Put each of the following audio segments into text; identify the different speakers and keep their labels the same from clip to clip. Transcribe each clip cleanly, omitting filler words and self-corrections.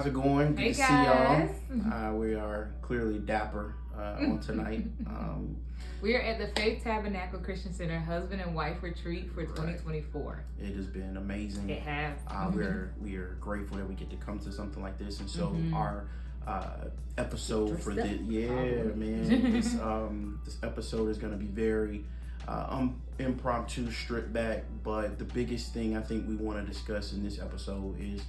Speaker 1: How's it going? Good
Speaker 2: Hey
Speaker 1: to
Speaker 2: guys.
Speaker 1: see y'all. We are clearly dapper on tonight.
Speaker 2: We are at the Faith Tabernacle Christian Center Husband and Wife Retreat for 2024.
Speaker 1: It has been amazing.
Speaker 2: It has.
Speaker 1: We are grateful that we get to come to something like this, and so our episode for this, this episode is going to be very impromptu, stripped back. But the biggest thing I think we want to discuss in this episode is.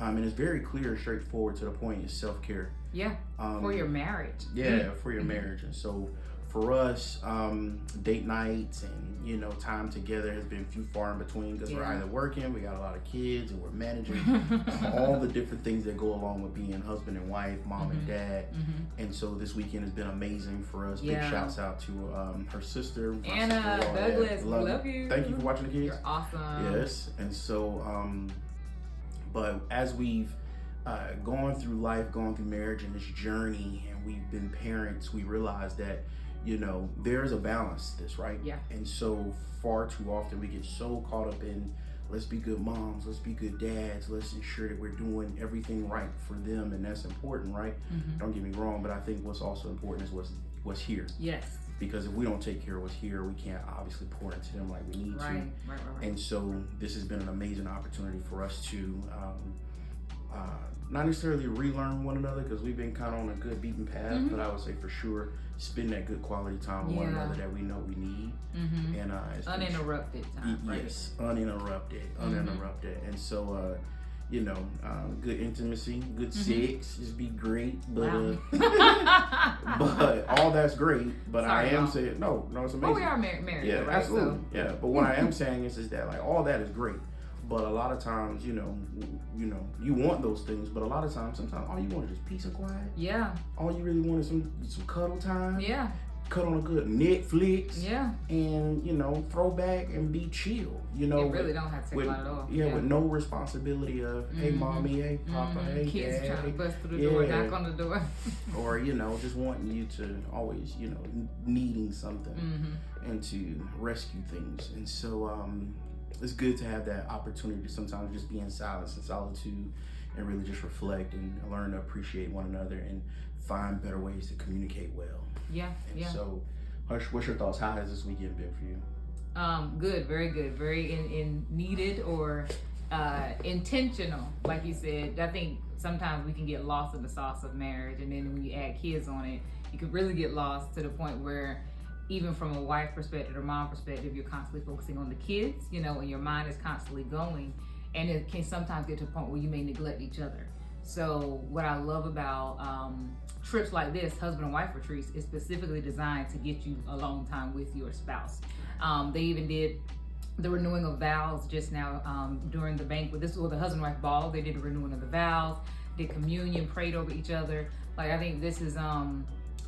Speaker 1: And it's very clear, straightforward to the point, is self-care.
Speaker 2: Yeah, for your marriage.
Speaker 1: Yeah, for your marriage. And so for us, date nights and, time together has been few far in between because we're either working, we got a lot of kids, and we're managing all the different things that go along with being husband and wife, mom and dad. And so this weekend has been amazing for us. Big shouts out to her sister.
Speaker 2: Anna, Douglas, we love you.
Speaker 1: Thank you for watching the kids.
Speaker 2: You're awesome.
Speaker 1: Yes. And so... But as we've gone through life, gone through marriage and this journey, and we've been parents, we realize that, there's a balance to this, right?
Speaker 2: Yeah.
Speaker 1: And so far too often we get so caught up in, let's be good moms, let's be good dads, let's ensure that we're doing everything right for them, and that's important, right? Don't get me wrong, but I think what's also important is what's here.
Speaker 2: Yes.
Speaker 1: Because if we don't take care of what's here, we can't obviously pour into them like we need to.
Speaker 2: Right.
Speaker 1: And so this has been an amazing opportunity for us to not necessarily relearn one another, because we've been kind of on a good beaten path, but I would say for sure spend that good quality time with one another that we know we need. And it's
Speaker 2: uninterrupted time, right?
Speaker 1: Yes, uninterrupted. And so good intimacy, good sex, just be great. But but all that's great. But
Speaker 2: Sorry,
Speaker 1: I am saying no, it's amazing.
Speaker 2: Well, we are married,
Speaker 1: yeah,
Speaker 2: right?
Speaker 1: absolutely,
Speaker 2: So.
Speaker 1: yeah. But what I am saying is that like all that is great. But a lot of times, you want those things. But a lot of times, sometimes all you want is just peace and quiet.
Speaker 2: Yeah.
Speaker 1: All you really want is some cuddle time.
Speaker 2: Yeah.
Speaker 1: Cut on a good Netflix.
Speaker 2: Yeah.
Speaker 1: And throw back and be chill.
Speaker 2: You really don't have to take a lot at all.
Speaker 1: Yeah, with no responsibility of hey mommy, hey papa, hey
Speaker 2: kids
Speaker 1: dad,
Speaker 2: trying to bust through the door, knock on the door.
Speaker 1: Or just wanting you to always needing something and to rescue things. And so it's good to have that opportunity to sometimes just be in silence and solitude and really just reflect and learn to appreciate one another and find better ways to communicate well.
Speaker 2: Yeah.
Speaker 1: So, Hush, what's your thoughts? How has this weekend been for you?
Speaker 2: Good, very good, very in needed or intentional. Like you said, I think sometimes we can get lost in the sauce of marriage, and then when you add kids on it, you could really get lost to the point where even from a wife perspective or mom perspective, you're constantly focusing on the kids, and your mind is constantly going, and it can sometimes get to a point where you may neglect each other. So what I love about trips like this, husband and wife retreats, is specifically designed to get you alone time with your spouse. They even did the renewing of vows just now during the banquet. This was the husband and wife ball. They did the renewing of the vows, did communion, prayed over each other. Like, I think this is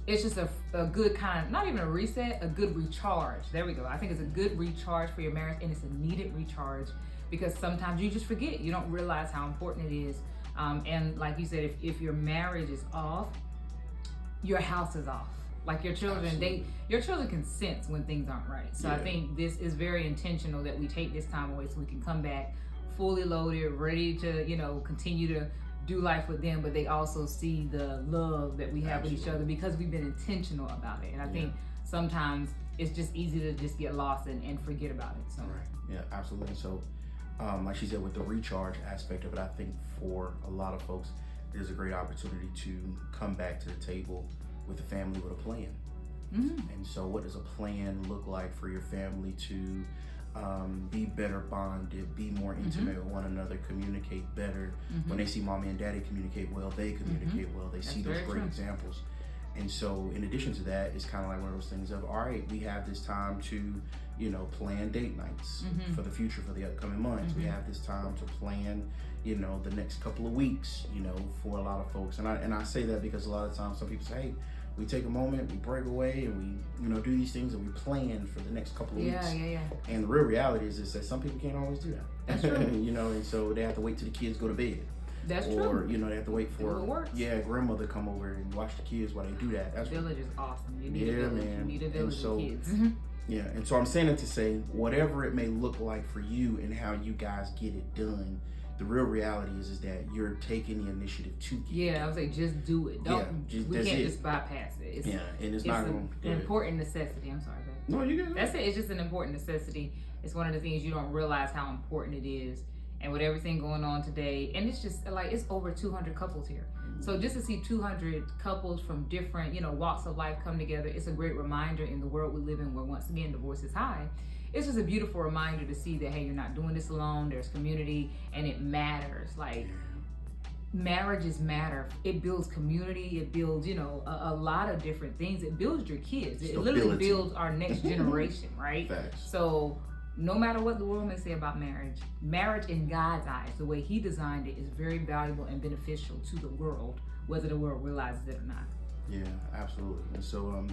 Speaker 2: it's just a good kind of, not even a reset, a good recharge. There we go. I think it's a good recharge for your marriage, and it's a needed recharge because sometimes you just forget. You don't realize how important it is. And like you said, if your marriage is off, your house is off. Like your children, your children can sense when things aren't right. So I think this is very intentional that we take this time away so we can come back fully loaded, ready to, continue to do life with them, but they also see the love that we have with each other because we've been intentional about it. And I think sometimes it's just easy to just get lost and forget about it. So
Speaker 1: yeah, absolutely. So like she said, with the recharge aspect of it, I think for a lot of folks, there's a great opportunity to come back to the table with the family with a plan. And so what does a plan look like for your family to be better bonded, be more intimate with one another, communicate better? When they see mommy and daddy communicate well, they communicate well. They see those great examples. And so in addition to that, it's kind of like one of those things of, all right, we have this time to, plan date nights for the future, for the upcoming months. We have this time to plan, the next couple of weeks, for a lot of folks. And I say that because a lot of times some people say, hey, we take a moment, we break away, and we, do these things, and we plan for the next couple of weeks. And the real reality is that some people can't always do that.
Speaker 2: That's true.
Speaker 1: And so they have to wait till the kids go to bed.
Speaker 2: That's
Speaker 1: true. Or, they have to wait for grandmother come over and watch the kids while they do that. That's
Speaker 2: village is awesome. You need a village.
Speaker 1: Man.
Speaker 2: You need a village of kids.
Speaker 1: Yeah, and so I'm saying it to say, whatever it may look like for you and how you guys get it done, the real reality is that you're taking the initiative to get
Speaker 2: Yeah, I would say just do it. We can't just bypass it.
Speaker 1: And it's not
Speaker 2: an important necessity. I'm sorry, babe.
Speaker 1: No, you get it.
Speaker 2: That's it. It's just an important necessity. It's one of the things you don't realize how important it is. And with everything going on today, and it's just like it's over 200 couples here. So just to see 200 couples from different, walks of life come together, it's a great reminder in the world we live in where once again divorce is high. It's just a beautiful reminder to see that, hey, you're not doing this alone. There's community and it matters. Like marriages matter. It builds community. It builds, a lot of different things. It builds your kids. It literally builds our next generation, right?
Speaker 1: Facts.
Speaker 2: So no matter what the world may say about marriage in God's eyes, the way He designed it, is very valuable and beneficial to the world, whether the world realizes it or not.
Speaker 1: Yeah, absolutely. And so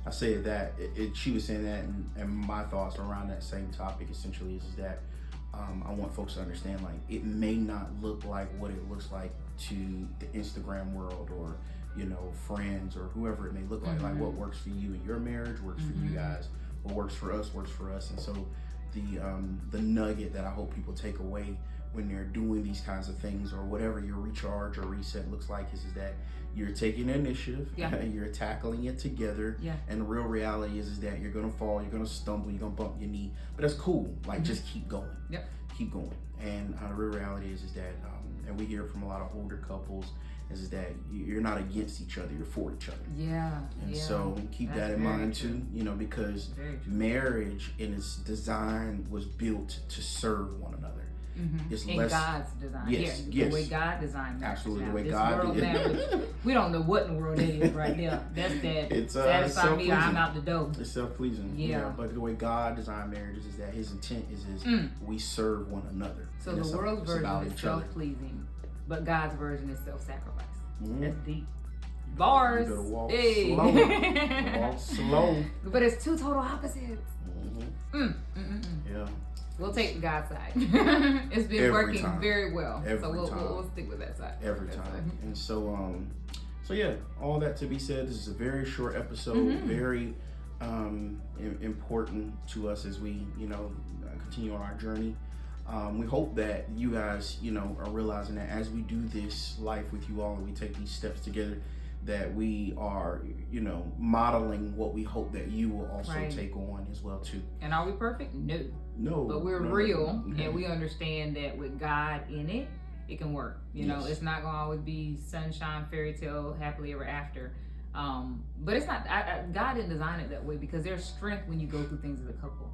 Speaker 1: I say that she was saying that, and my thoughts around that same topic essentially is that I want folks to understand, like, it may not look like what it looks like to the Instagram world or friends or whoever it may look like. Like what works for you in your marriage works for you guys. What works for us. And so the nugget that I hope people take away when they're doing these kinds of things or whatever your recharge or reset looks like is that you're taking initiative, you're tackling it together, and the real reality is that you're gonna fall, you're gonna stumble, you're gonna bump your knee, but that's cool. Like just keep going. Keep going. And the real reality is that and we hear from a lot of older couples is that you're not against each other, you're for each other. And so keep that in mind too, because marriage in its design was built to serve one another. It's in
Speaker 2: God's design.
Speaker 1: Yes.
Speaker 2: The way God designed marriage.
Speaker 1: Absolutely,
Speaker 2: now,
Speaker 1: the way
Speaker 2: this
Speaker 1: God
Speaker 2: world marriage, we don't know what in the world it is right now. That's that.
Speaker 1: It's
Speaker 2: satisfy me, I'm out the door.
Speaker 1: It's self-pleasing. But the way God designed marriages is that His intent is we serve one another.
Speaker 2: So the world's version is self-pleasing, but God's version is self-sacrifice. That's deep. Bars.
Speaker 1: You gotta walk
Speaker 2: hey.
Speaker 1: slow. Walk slow.
Speaker 2: But it's two total opposites.
Speaker 1: Yeah.
Speaker 2: We'll take the God side. It's been working very well. So we'll stick with that side.
Speaker 1: Every time. And so yeah, all that to be said, this is a very short episode, very important to us as we, continue on our journey. We hope that you guys, are realizing that as we do this life with you all and we take these steps together, that we are, modeling what we hope that you will also take on as well too.
Speaker 2: And are we perfect? No. But we're real, and we understand that with God in it, it can work. It's not gonna always be sunshine, fairy tale, happily ever after. But it's not. God didn't design it that way because there's strength when you go through things as a couple.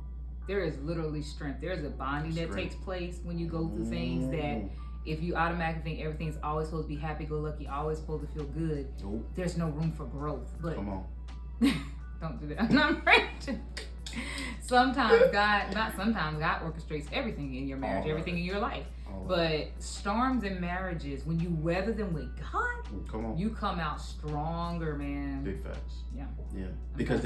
Speaker 2: There is literally strength. There's a bonding that takes place when you go through things that. If you automatically think everything's always supposed to be happy-go-lucky, always supposed to feel good, there's no room for growth. But
Speaker 1: come on,
Speaker 2: don't do that. I'm not preaching. Sometimes God orchestrates everything in your marriage, everything in your life. But storms in marriages, when you weather them with God, you come out stronger, man.
Speaker 1: Big facts.
Speaker 2: Yeah.
Speaker 1: Because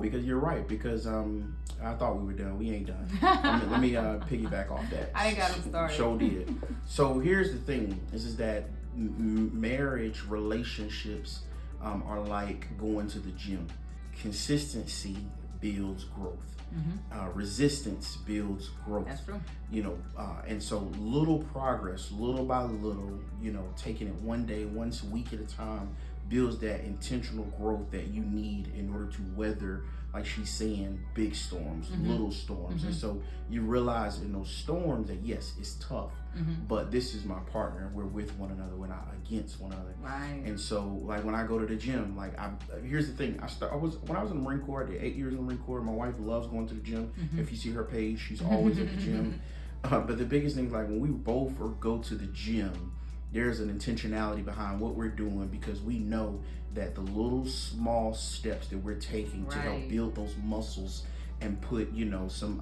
Speaker 1: because you're right. Because I thought we were done. We ain't done. Let me piggyback off that.
Speaker 2: I ain't got him started.
Speaker 1: Show did. So here's the thing: is that marriage relationships are like going to the gym. Consistency builds growth. Resistance builds growth.
Speaker 2: That's true.
Speaker 1: And so little progress, little by little, taking it one day, once a week at a time, builds that intentional growth that you need in order to weather, like she's saying, big storms, little storms. And so you realize in those storms that yes, it's tough, but this is my partner. We're with one another. We're not against one another.
Speaker 2: Right.
Speaker 1: And so, like when I go to the gym, like here's the thing. When I was in the Marine Corps, I did 8 years in the Marine Corps. My wife loves going to the gym. If you see her page, she's always at the gym. But the biggest thing, like when we both go to the gym, there's an intentionality behind what we're doing because we know that the little small steps that we're taking to help build those muscles and put, some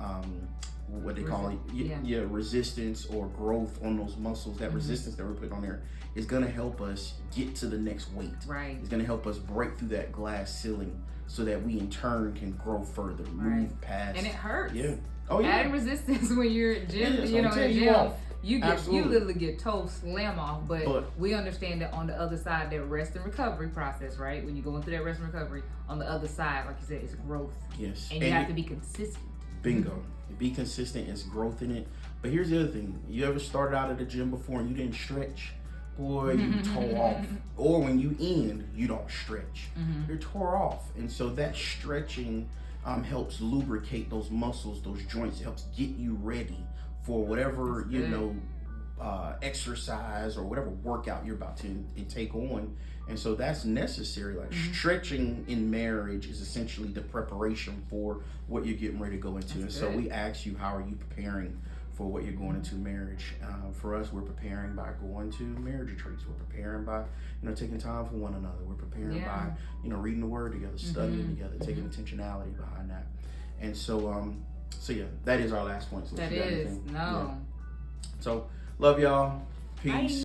Speaker 1: what they call it, resistance or growth on those muscles. That resistance that we're putting on there is going to help us get to the next weight.
Speaker 2: Right.
Speaker 1: It's going to help us break through that glass ceiling so that we in turn can grow further, move past.
Speaker 2: And it hurts.
Speaker 1: Yeah. Oh yeah.
Speaker 2: Adding resistance when you're in gym, in the gym. You literally get toe slam off, but we understand that on the other side, that rest and recovery process, right? When you go into that rest and recovery, on the other side, like you said, it's growth.
Speaker 1: Yes.
Speaker 2: And you have to be consistent.
Speaker 1: Bingo. Be consistent. It's growth in it. But here's the other thing. You ever started out at the gym before and you didn't stretch? Boy, you tore off. Or when you end, you don't stretch. You're tore off. And so that stretching helps lubricate those muscles, those joints. It helps get you ready for whatever, exercise or whatever workout you're about to take on. And so that's necessary. Like stretching in marriage is essentially the preparation for what you're getting ready to go into. So we ask you, how are you preparing for what you're going into marriage? For us, we're preparing by going to marriage retreats. We're preparing by, taking time for one another. We're preparing by, reading the word together, studying together, taking intentionality behind that. And so, that is our last point. So
Speaker 2: that is,
Speaker 1: So, love y'all. Peace. Bye.